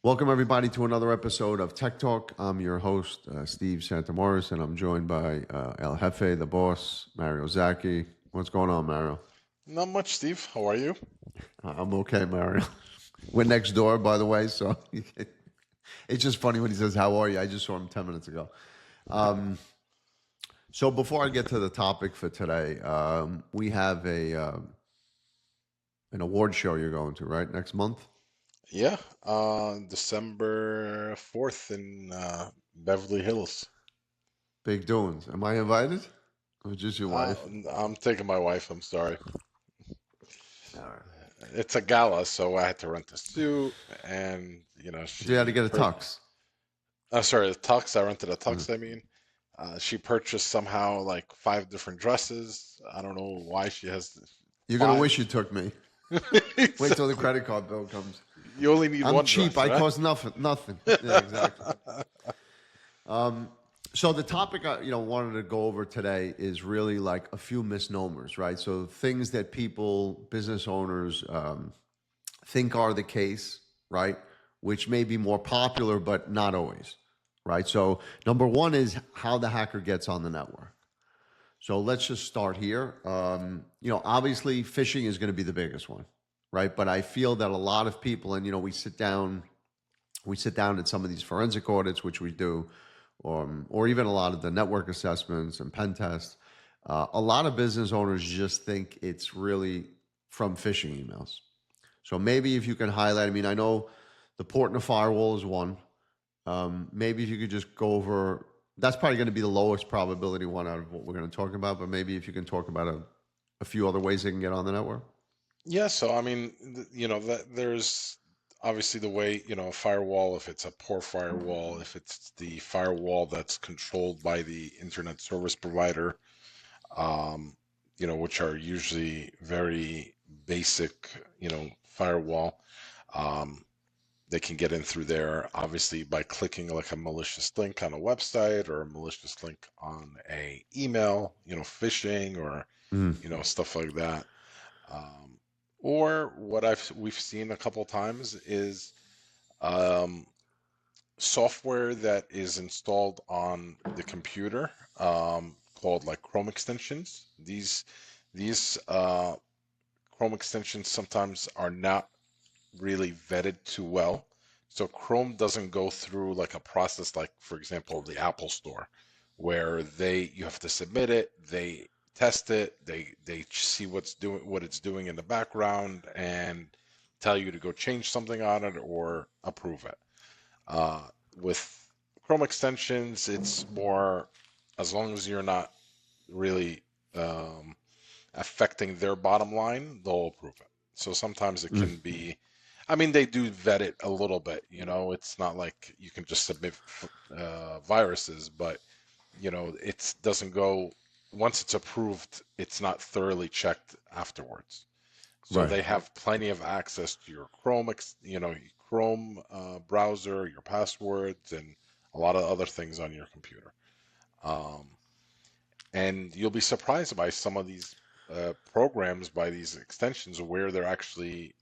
Welcome, everybody, to another episode of Tech Talk. I'm your host, Steve Santamouris, and I'm joined by El Jefe, the boss, Mario Zaki. What's going on, Mario? Not much, Steve. How are you? I'm okay, Mario. We're next door, by the way, so it's just funny when he says, "How are you?" I just saw him 10 minutes ago. So before I get to the topic for today, we have an award show you're going to, right, next month? Yeah, December 4th in Beverly Hills. Big doings. Am I invited? Or just your Uh, wife? I'm taking my wife, I'm sorry. All right. It's a gala, so I had to rent a suit, and, So you had to get a tux. sorry, the tux. I rented a Mm. tux, I mean. She purchased somehow like five different dresses. I don't know why she has You're gonna five. wish you took me. Wait till the Exactly. credit card bill comes. You only need I'm one cheap. dress, I right? cost nothing. Nothing. Yeah, exactly. So the topic I wanted to go over today is really like a few misnomers, right? So things that people, business owners, think are the case, right? Which may be more popular, but not always, right? So number one is how the hacker gets on the network. So let's just start here. Obviously, phishing is going to be the biggest one, right? But I feel that a lot of people, and we sit down at some of these forensic audits, which we do, or even a lot of the network assessments and pen tests. A lot of business owners just think it's really from phishing emails. So maybe if you can highlight, I mean, I know the port in the firewall is one. Maybe if you could just go over, that's probably going to be the lowest probability one out of what we're going to talk about, but maybe if you can talk about a few other ways they can get on the network. Yeah, so I mean, that there's obviously the way, firewall, if it's a poor firewall, if it's the firewall that's controlled by the internet service provider, um, which are usually very basic, firewall. Um, they can get in through there, obviously, by clicking like a malicious link on a website or a malicious link on a email, phishing or, Mm. stuff like that. Um, or what we've seen a couple times is um, software that is installed on the computer, called like Chrome extensions. These Chrome extensions sometimes are not really vetted too well. So Chrome doesn't go through like a process like, for example, the Apple Store, where you have to submit it, they test it, they see what it's doing in the background and tell you to go change something on it or approve it. With Chrome extensions, it's more, as long as you're not really um, affecting their bottom line, they'll approve it. So sometimes it Mm. can be, I mean, they do vet it a little bit, it's not like you can just submit viruses, but, it doesn't go, once it's approved, it's not thoroughly checked afterwards. So Right. they have plenty of access to your Chrome browser, your passwords, and a lot of other things on your computer. Um, and you'll be surprised by some of these programs, by these extensions, where they're actually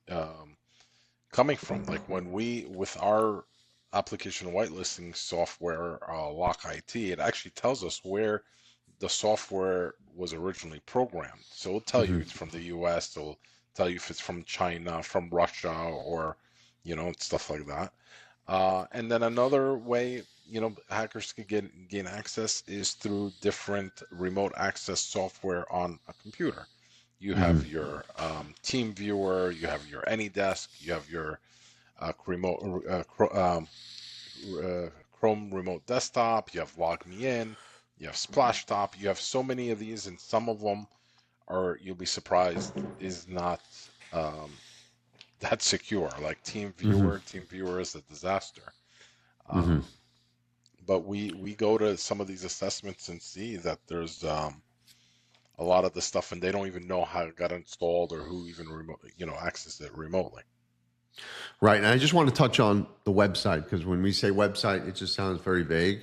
coming from. Like with our application whitelisting software, Lock IT, it actually tells us where the software was originally programmed. So it'll tell you Hmm. it's from the US, it'll tell you if it's from China, from Russia, or, stuff like that. And then another way, hackers can gain access is through different remote access software on a computer. You Hmm. have your Team Viewer, you have your AnyDesk, you have your remote Chrome Remote Desktop, you have Log Me In, you have Splashtop, you have so many of these, and some of them are, you'll be surprised, is not that secure. Like Hmm. Team Viewer is a disaster. Hmm. Um, but we go to some of these assessments and see that there's a lot of the stuff, and they don't even know how it got installed or who even accessed it remotely. Right. And I just want to touch on the website because when we say website, it just sounds very vague.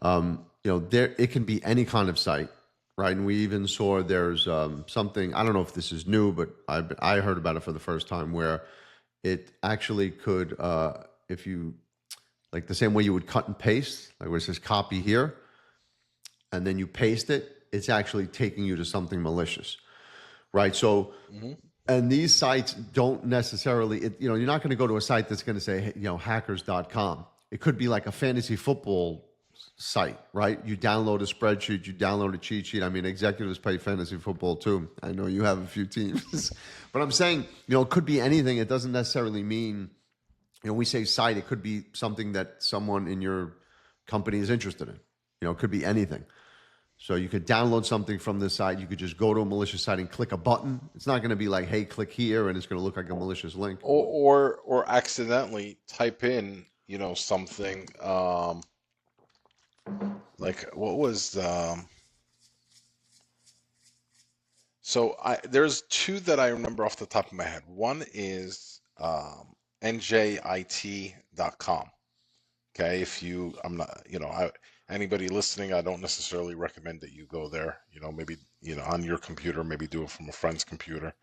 There it can be any kind of site, right? And we even saw there's something, I don't know if this is new, but I heard about it for the first time where it actually could. if you, like the same way you would cut and paste, like where it says copy here, and then you paste it, it's actually taking you to something malicious, right? So, and these sites don't necessarily, you're not going to go to a site that's going to say, hackers.com. It could be like a fantasy football site, right? You download a spreadsheet, you download a cheat sheet. I mean, executives play fantasy football too. I know you have a few teams, but I'm saying, it could be anything. It doesn't necessarily mean, we say site, it could be something that someone in your company is interested in. It could be anything. So you could download something from this site. You could just go to a malicious site and click a button. It's not going to be like, hey, click here, and it's going to look like a malicious link. Or accidentally type in, something like what was there's two that I remember off the top of my head. One is njit.com. Okay, if you, I'm not, anybody listening, I don't necessarily recommend that you go there. Maybe, on your computer, maybe do it from a friend's computer.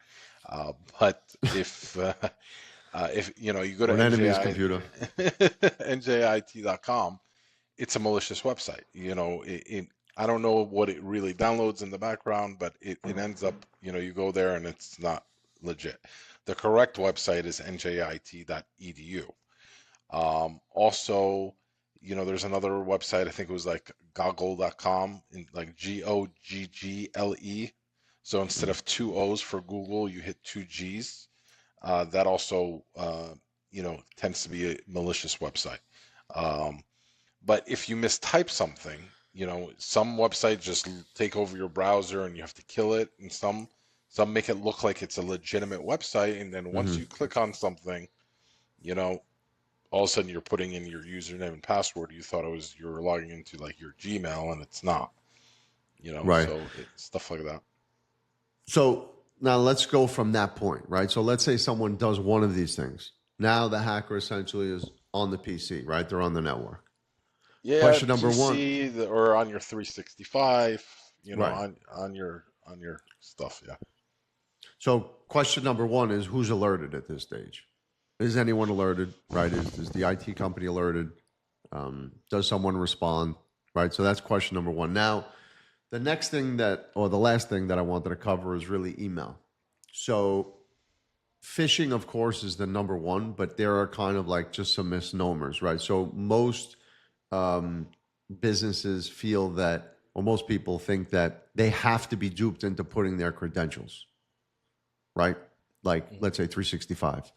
But if you go to An enemy's computer, njit.com, it's a malicious website. I don't know what it really downloads in the background, but it ends up, you go there and it's not legit. The correct website is njit.edu. Also, there's another website, I think it was like goggle.com, like Goggle. So instead of two O's for Google, you hit two G's. That also, tends to be a malicious website. But if you mistype something, some websites just take over your browser and you have to kill it, and some make it look like it's a legitimate website, and then once you click on something, all of a sudden you're putting in your username and password. You thought you were logging into like your Gmail, and it's not. Right. So stuff like that. So now let's go from that point, right? So let's say someone does one of these things. Now the hacker essentially is on the PC, right? They're on the network. Yeah, Question number PC, one. or on your 365, Right. on your stuff. Yeah. So question number one is, who's alerted at this stage? Is anyone alerted, right? Is the IT company alerted? Does someone respond, right? So that's question number one. Now, the next thing the last thing that I wanted to cover is really email. So phishing, of course, is the number one, but there are kind of like just some misnomers, right? So most businesses feel that, or most people think that they have to be duped into putting their credentials, right? Like, let's say 365,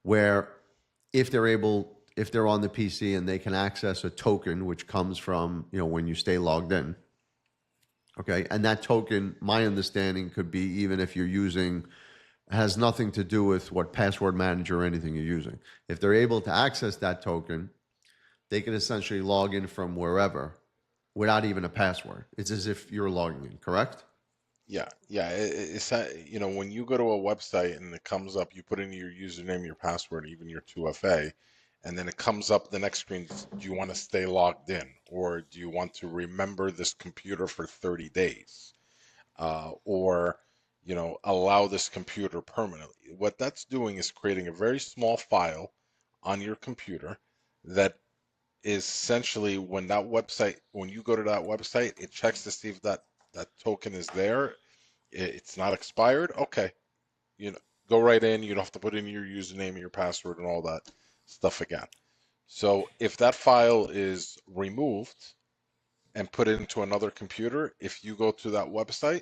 where if they're on the PC and they can access a token, which comes from, when you stay logged in. Okay. And that token, my understanding, could be, even if you're using, has nothing to do with what password manager or anything you're using. If they're able to access that token, they can essentially log in from wherever without even a password. It's as if you're logging in, correct? Yeah. It's when you go to a website and it comes up, you put in your username, your password, even your 2FA, and then it comes up the next screen. Do you want to stay logged in, or do you want to remember this computer for 30 days, or allow this computer permanently? What that's doing is creating a very small file on your computer that is essentially, when you go to that website, it checks to see if that token is there. It's not expired. Okay, go right in. You don't have to put in your username and your password and all that stuff again. So if that file is removed and put into another computer, if you go to that website,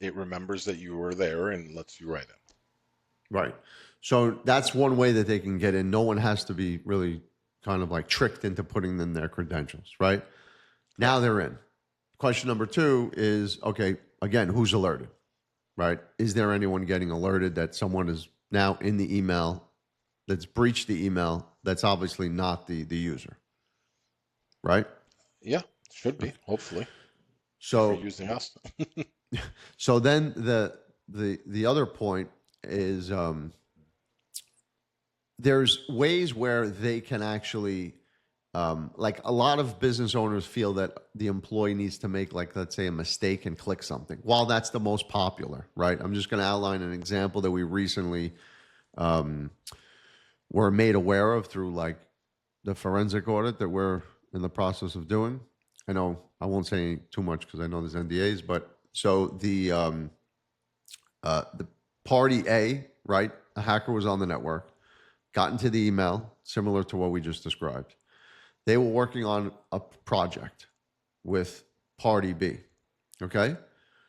it remembers that you were there and lets you right in. Right. So that's one way that they can get in. No one has to be really kind of like tricked into putting in their credentials, right? Now they're in. Question number two is, okay, again, who's alerted, right? Is there anyone getting alerted that someone is now in the email, that's breached the email, that's obviously not the user, right? Yeah, should be, hopefully. So if you're using us. So then the other point is, there's ways where they can actually, like a lot of business owners feel that the employee needs to make, like, let's say, a mistake and click something. While that's the most popular, right? I'm just going to outline an example that we recently were made aware of through, like, the forensic audit that we're in the process of doing. I know I won't say too much because I know there's NDAs, but so the party A, right? A hacker was on the network, got into the email, similar to what we just described. They were working on a project with party B. Okay.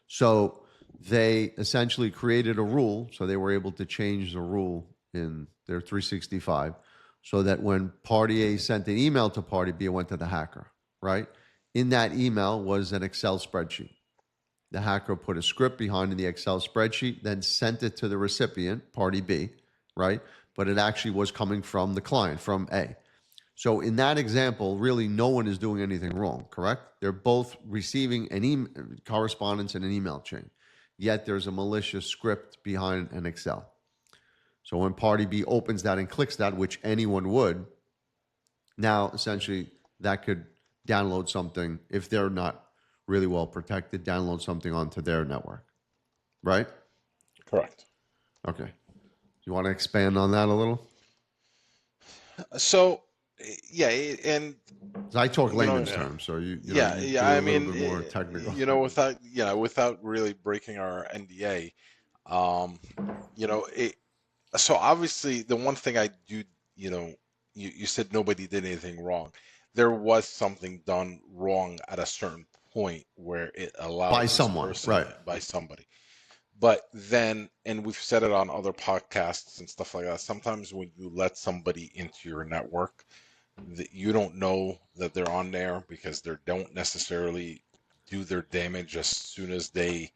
So they essentially created a rule. So they were able to change the rule in their 365 so that when party A sent an email to party B, it went to the hacker, right? In that email was an Excel spreadsheet. The hacker put a script behind in the Excel spreadsheet, then sent it to the recipient, party B, right? But it actually was coming from the client, from A. So in that example, really no one is doing anything wrong, correct? They're both receiving an correspondence in an email chain. Yet there's a malicious script behind an Excel. So when party B opens that and clicks that, which anyone would, now essentially that could download something, if they're not really well protected, download something onto their network, right? Correct. Okay. You want to expand on that a little? So, yeah, and I talk you know, layman's terms, so you yeah, you yeah. do I a little mean, bit more technical. without really breaking our NDA, um, so obviously the one thing I do, you said nobody did anything wrong. There was something done wrong at a certain point where it allowed By this someone, person, right? by somebody. But then, and we've said it on other podcasts and stuff like that, sometimes when you let somebody into your network, that you don't know that they're on there because they don't necessarily do their damage as soon as they,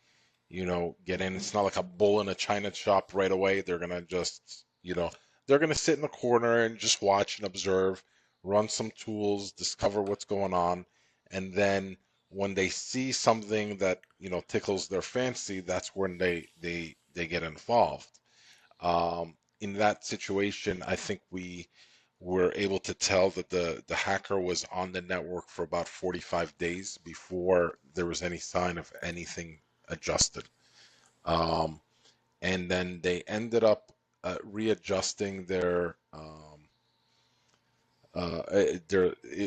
get in. It's not like a bull in a china shop right away. They're gonna just, they're gonna sit in the corner and just watch and observe, run some tools, discover what's going on, and then when they see something that tickles their fancy, that's when they get involved. In that situation, I think we were able to tell that the hacker was on the network for about 45 days before there was any sign of anything adjusted. Um, and then they ended up readjusting it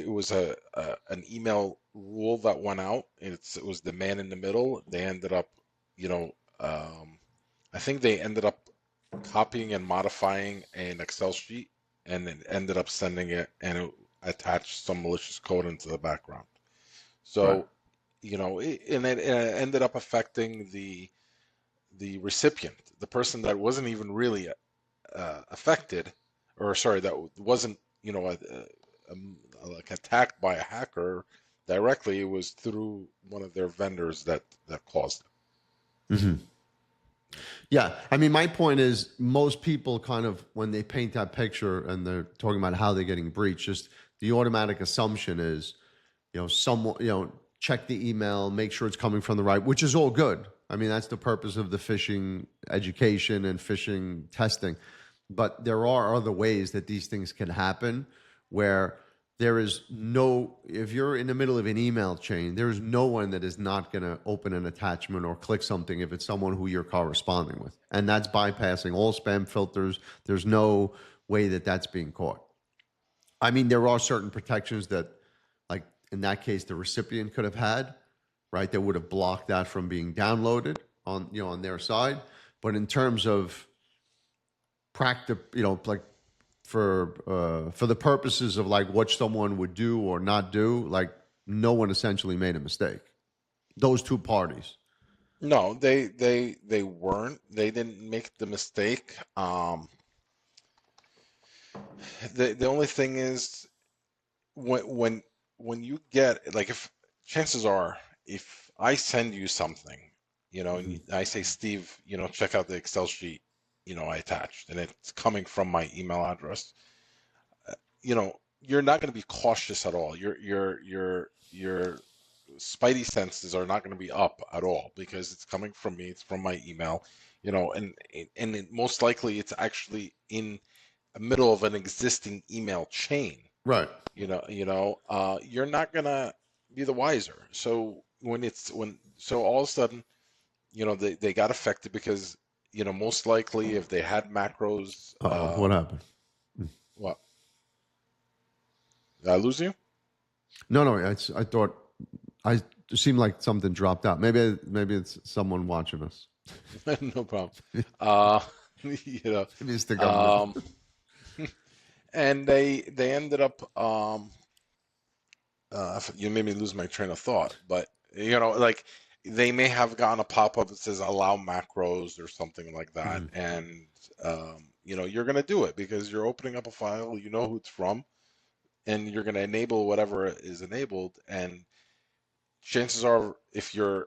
was an email rule that went out. It was the man in the middle. They ended up, you know, I think they ended up copying and modifying an Excel sheet and then ended up sending it and it attached some malicious code into the background. Right. So, it ended up affecting the recipient, the person that wasn't even really affected, or sorry, that wasn't like attacked by a hacker directly. It was through one of their vendors that caused it. Mm-hmm. Yeah. I mean, my point is most people kind of, when they paint that picture and they're talking about how they're getting breached, just the automatic assumption is, someone, check the email, make sure it's coming from the right, which is all good. I mean, that's the purpose of the phishing education and phishing testing. But there are other ways that these things can happen where there is no, if you're in the middle of an email chain, there is no one that is not going to open an attachment or click something if it's someone who you're corresponding with. And that's bypassing all spam filters. There's no way that that's being caught. I mean, there are certain protections that, like in that case, the recipient could have had, right? That would have blocked that from being downloaded on their side. But in terms of practice, like for the purposes of like what someone would do or not do, like no one essentially made a mistake. Those two parties. No, they weren't. They didn't make the mistake. The only thing is when you get, like, if chances are, if I send you something, Mm-hmm. and I say, Steve, check out the Excel sheet, I attached, and it's coming from my email address, you're not going to be cautious at all. Your spidey senses are not going to be up at all because it's coming from me. It's from my email, and most likely it's actually in the middle of an existing email chain. Right. You're not gonna be the wiser. So all of a sudden, they got affected because, most likely if they had macros, Uh-oh. What happened? what Did I lose you? No. I thought it seemed like something dropped out. Maybe it's someone watching us. No problem. Uh, you know, Maybe it's the government. um, and they ended up you made me lose my train of thought, but like they may have gotten a pop-up that says allow macros or something like that, and you're going to do it because you're opening up a file, you know who it's from, and you're going to enable whatever is enabled, and chances are if your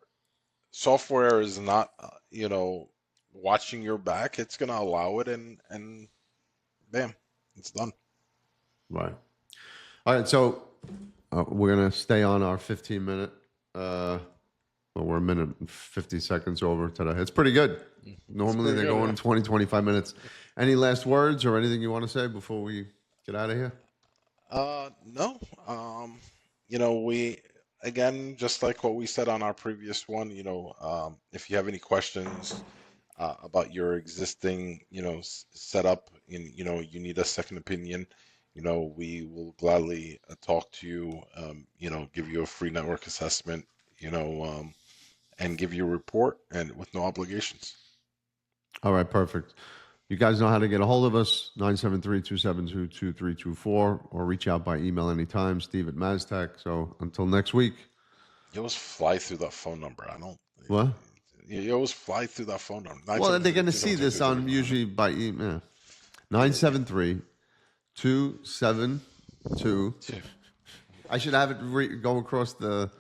software is not watching your back, it's going to allow it, and bam, it's done. Right. All right. So we're gonna stay on our 15-minute. Well, we're a minute and 50 seconds over today. It's pretty good. Normally they go in 20, 25 minutes. Any last words or anything you want to say before we get out of here? No. We again, just like what we said on our previous one, if you have any questions about your existing, setup, and you need a second opinion, we will gladly talk to you. Give you a free network assessment, and give you a report, and with no obligations. All right, perfect. You guys know how to get a hold of us, 973-272-2324, or reach out by email anytime, Steve@Maztech. So until next week. You always fly through that phone number. I don't. What? You always fly through that phone number. Well, they're going to see this on usually by email. 973-272. I should have it go across the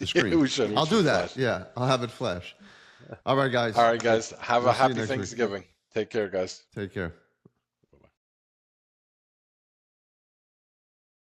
screen. Yeah, we should. I'll do that. Flash. Yeah, I'll have it flash. All right, guys. All right, guys. Have a happy Thanksgiving. Take care, guys. Take care.